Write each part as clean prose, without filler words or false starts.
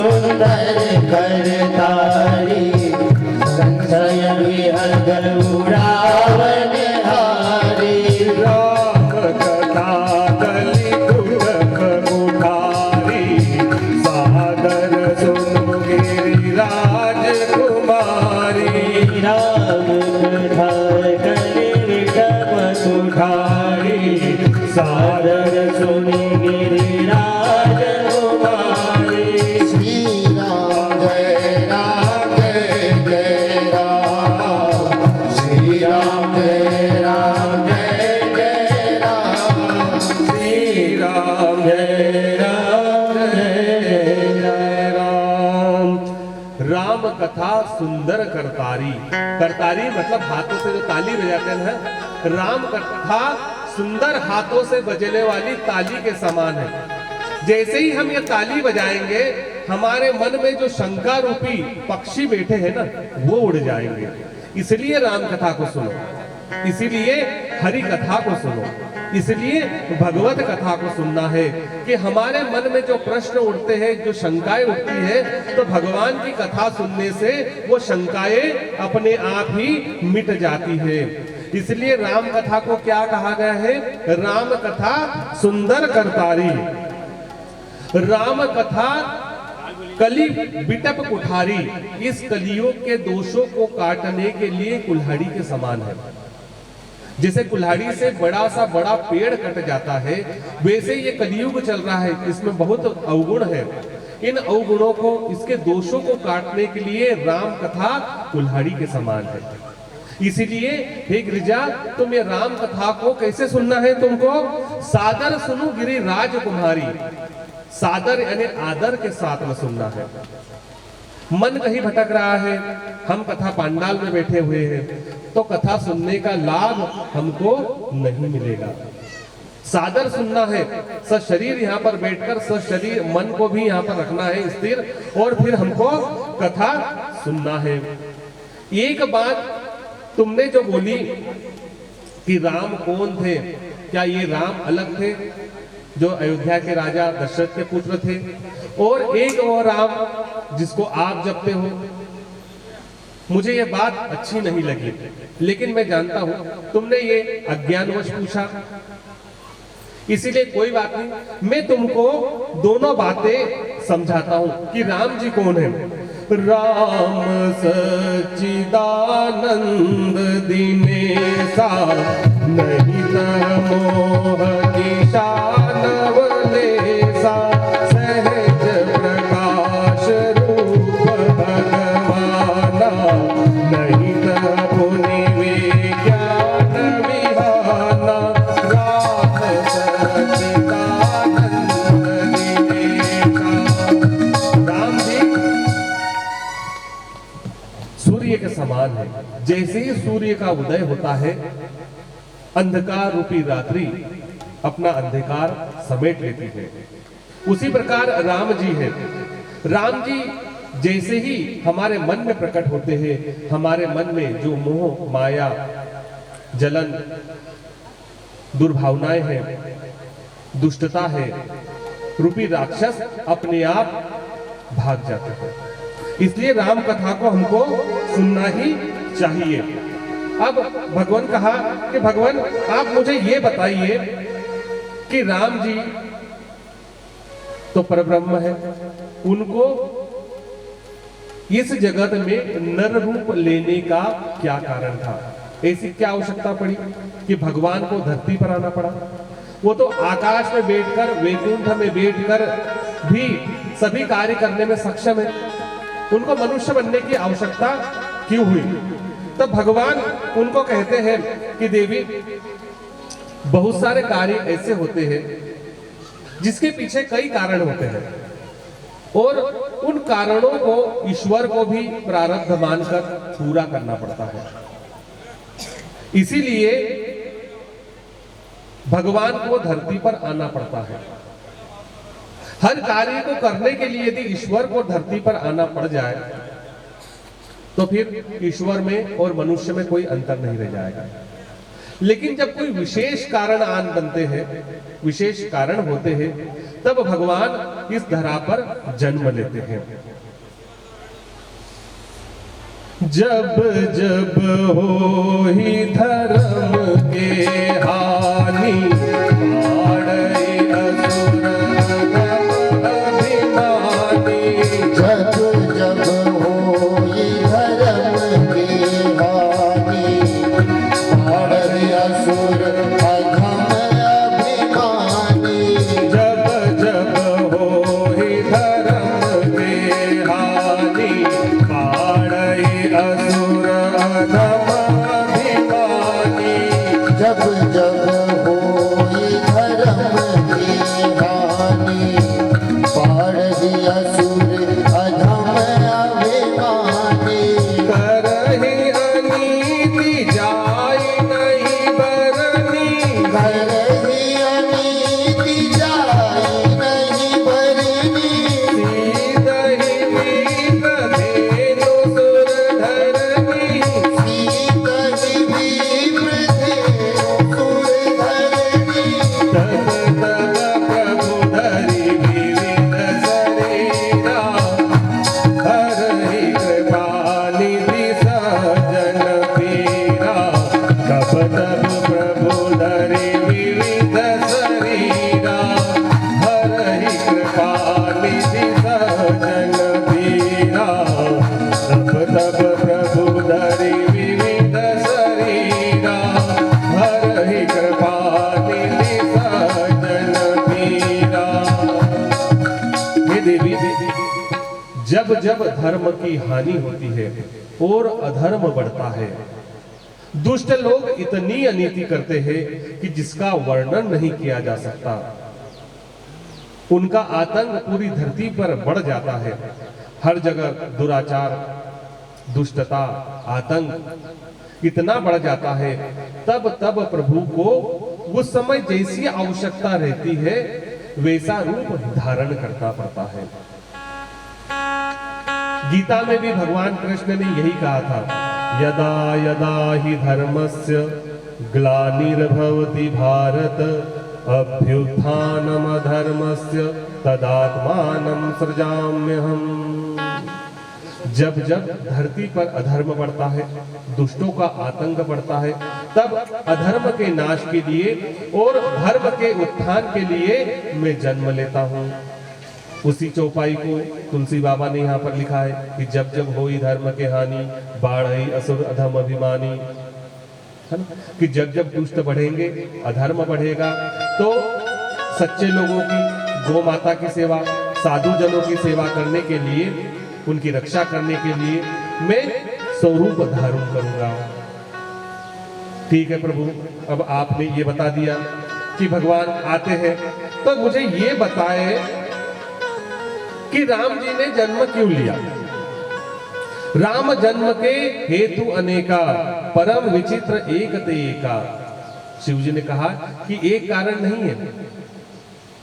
सुंदर करतारी संशय विहर उड़ावन हारी। राम कथा कलि दुख उठारी सादर सुनो गिरिराज कुमारी। राम कथा कलि विषम सुखारी सादर सुनि गिरिराज कुमारी। श्री राम जय राम जय जय राम। श्री राम जय राम जय जय राम। श्री राम जय राम जय जय राम। राम कथा सुंदर करतारी। करतारी मतलब हाथों से जो ताली बजाते हैं। राम कथा सुंदर हाथों से बजने वाली ताली के समान है। जैसे ही हम ये ताली बजाएंगे हमारे मन में जो शंका रूपी पक्षी बैठे हैं ना वो उड़ जाएंगे। इसलिए राम कथा को सुनो, इसीलिए हरि कथा को सुनो, इसलिए भगवत कथा को सुनना है कि हमारे मन में जो प्रश्न उठते हैं, जो शंकाएं उठती है, तो भगवान की कथा सुनने से वो शंकाएं अपने आप ही मिट जाती है। इसलिए राम कथा को क्या कहा गया है? राम कथा सुंदर करतारी। राम कथा कली बिटप कुठारी। इस कलियुग के दोषों को काटने के लिए कुल्हाड़ी के समान है। जैसे कुल्हाड़ी से बड़ा सा बड़ा पेड़ कट जाता है, वैसे ये कलियुग चल रहा है, इसमें बहुत अवगुण है। इन अवगुणों को, इसके दोषों को काटने के लिए राम कथा कुल्हाड़ी के समान है। इसीलिए हे गिरिजा, तुम ये राम कथा को कैसे सुनना है? तुमको सादर सुनो गिरिराज कुमारी। सादर यानी आदर के साथ में सुनना है। मन कहीं भटक रहा है, हम कथा पांडाल में बैठे हुए हैं, तो कथा सुनने का लाभ हमको नहीं मिलेगा। सादर सुनना है, सशरीर यहाँ पर बैठकर सशरीर मन को भी यहाँ पर रखना है स्थिर, और फिर हमको कथा सुनना है। एक बात तुमने जो बोली कि राम कौन थे, क्या ये राम अलग थे जो अयोध्या के राजा दशरथ के पुत्र थे, और एक और राम जिसको आप जपते हो? मुझे ये बात अच्छी नहीं लगी, लेकिन मैं जानता हूं तुमने ये अज्ञानवश पूछा, इसीलिए कोई बात नहीं, मैं तुमको दोनों बातें समझाता हूं कि राम जी कौन है। राम सच्चिदानंद दिनेशा नहीं मोह निशानवलेसा सहज प्रकाश रूप भगवाना नहीं पुनि विज्ञान विहाना। राम सच्चिदानंद दिनेशा। राम जी सूर्य के समान है। जैसे ही सूर्य का उदय होता है, अंधकार रूपी रात्रि अपना अंधकार समेट लेती है, उसी प्रकार राम जी है। राम जी जैसे ही हमारे मन में प्रकट होते हैं, हमारे मन में जो मोह माया जलन दुर्भावनाएं हैं, दुष्टता है रूपी राक्षस अपने आप भाग जाते हैं। इसलिए राम कथा को हमको सुनना ही चाहिए। अब भगवान कहा कि भगवान आप मुझे ये बताइए कि राम जी तो परब्रह्म है, उनको इस जगत में नर रूप लेने का क्या कारण था? ऐसी क्या आवश्यकता पड़ी कि भगवान को धरती पर आना पड़ा? वो तो आकाश में बैठकर, वैकुंठ में बैठकर भी सभी कार्य करने में सक्षम है, उनको मनुष्य बनने की आवश्यकता क्यों हुई? तब भगवान उनको कहते हैं कि देवी, बहुत सारे कार्य ऐसे होते हैं जिसके पीछे कई कारण होते हैं, और उन कारणों को ईश्वर को भी प्रारब्ध मानकर पूरा करना पड़ता है। इसीलिए भगवान को धरती पर आना पड़ता है। हर कार्य को करने के लिए यदि ईश्वर को धरती पर आना पड़ जाए तो फिर ईश्वर में और मनुष्य में कोई अंतर नहीं रह जाएगा। लेकिन जब कोई विशेष कारण आन बनते हैं, विशेष कारण होते हैं, तब भगवान इस धरा पर जन्म लेते हैं। जब जब हो ही धर्म के हानि, आड़ई असुर अभिमानी। जब जब होई धर्म की हानि, आड़ई असुर अधम अभिमानी। जब जब हो ही धर्म के हानि, आड़ई असुर अधम अभिमानी। जब जब होई धर्म की हानि, पाड़ही असुर अधम अभिमानी। करहि अनीति जाय नहीं बरनी। करही अनीति जाय नहीं बरनी। सीधहि मीत धेनु सुर धरनी। सीतहि विप्र धेनु सुर धरनी। तब तब प्रभु धरि विविध शरीरा, हरहि कृपा निधि सज्जन पीरा। तब तब प्रभु धरि विविध शरीरा, हरहि कृपा निधि सज्जन पीरा। तब तब प्रभु धरि विविध शरीरा, हरहि कृपा निधि सज्जन पीरा। हे देवी, जब जब धर्म की हानि होती है और अधर्म बढ़ता है, दुष्ट लोग इतनी अनीति करते हैं कि जिसका वर्णन नहीं किया जा सकता। उनका आतंक पूरी धरती पर बढ़ जाता है। हर जगह दुराचार, दुष्टता, आतंक इतना बढ़ जाता है। तब तब प्रभु को उस समय जैसी आवश्यकता रहती है वैसा रूप धारण करना पड़ता है। गीता में भी भगवान कृष्ण ने यही कहा था, यदा यदा हि धर्मस्य ग्लानिर्भवति भारत, अभ्युत्थानम धर्मस्य तदात्मानं सृजाम्यहम्। जब जब धरती पर अधर्म बढ़ता है, दुष्टों का आतंक बढ़ता है, तब अधर्म के नाश के लिए और धर्म के उत्थान के लिए मैं जन्म लेता हूँ। उसी चौपाई को तुलसी बाबा ने यहाँ पर लिखा है कि जब जब होई धर्म के हानि, बाढ़ई असुर अधम अभिमानी। है ना? कि जब जब दुष्ट बढ़ेंगे, अधर्म बढ़ेगा, तो सच्चे लोगों की, गौ माता की सेवा, साधु जनों की सेवा करने के लिए, उनकी रक्षा करने के लिए मैं स्वरूप धारण करूंगा। ठीक है प्रभु, अब आपने ये बता दिया कि भगवान आते हैं, तो मुझे ये बताए कि राम जी ने जन्म क्यों लिया। राम जन्म के हेतु अनेका, परम विचित्र एक ते एका। शिव जी ने कहा कि एक कारण नहीं है,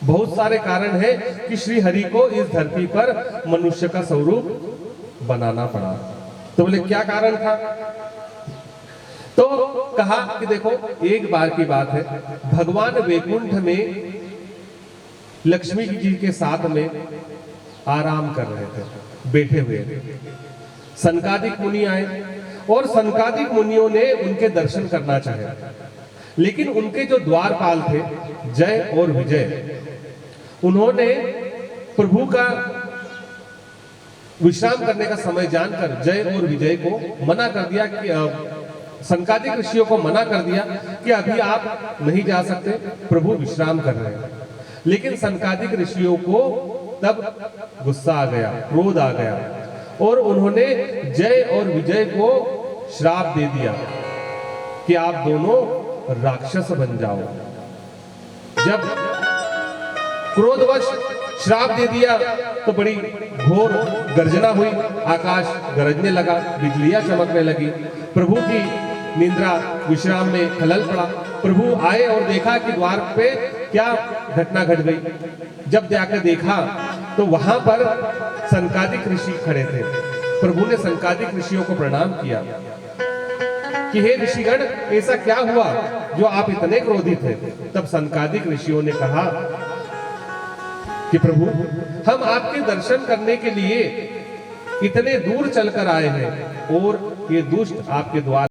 बहुत सारे कारण है कि श्री हरि को इस धरती पर मनुष्य का स्वरूप बनाना पड़ा। तो बोले क्या कारण था? तो कहा कि देखो, एक बार की बात है, भगवान वैकुंठ में लक्ष्मी जी के साथ में आराम कर रहे थे, बैठे हुए थे। सनकादिक मुनि आए और सनकादिक मुनियों ने उनके दर्शन करना चाहे, लेकिन उनके जो द्वारपाल थे जय और विजय, उन्होंने प्रभु का विश्राम करने का समय जानकर जय और विजय को मना कर दिया कि सनकादिक ऋषियों को मना कर दिया कि अभी आप नहीं जा सकते, प्रभु विश्राम कर रहे हैं। लेकिन सनकादिक ऋषियों को तब गुस्सा आ गया, क्रोध आ गया, और उन्होंने जय और विजय को श्राप दे दिया कि आप दोनों राक्षस बन जाओ। जब क्रोधवश श्राप दे दिया तो बड़ी घोर गर्जना हुई, आकाश गरजने लगा, बिजलियां चमकने लगी। प्रभु की निद्रा विश्राम में खलल पड़ा। प्रभु आए और देखा कि द्वार पे क्या घटना घट गई। जब जाकर देखा तो वहां पर सनकादिक ऋषि खड़े थे। प्रभु ने सनकादिक ऋषियों को प्रणाम किया कि हे ऋषिगण, ऐसा क्या हुआ जो आप इतने क्रोधित थे? तब सनकादिक ऋषियों ने कहा कि प्रभु हम आपके दर्शन करने के लिए इतने दूर चलकर आए हैं और ये दुष्ट आपके द्वार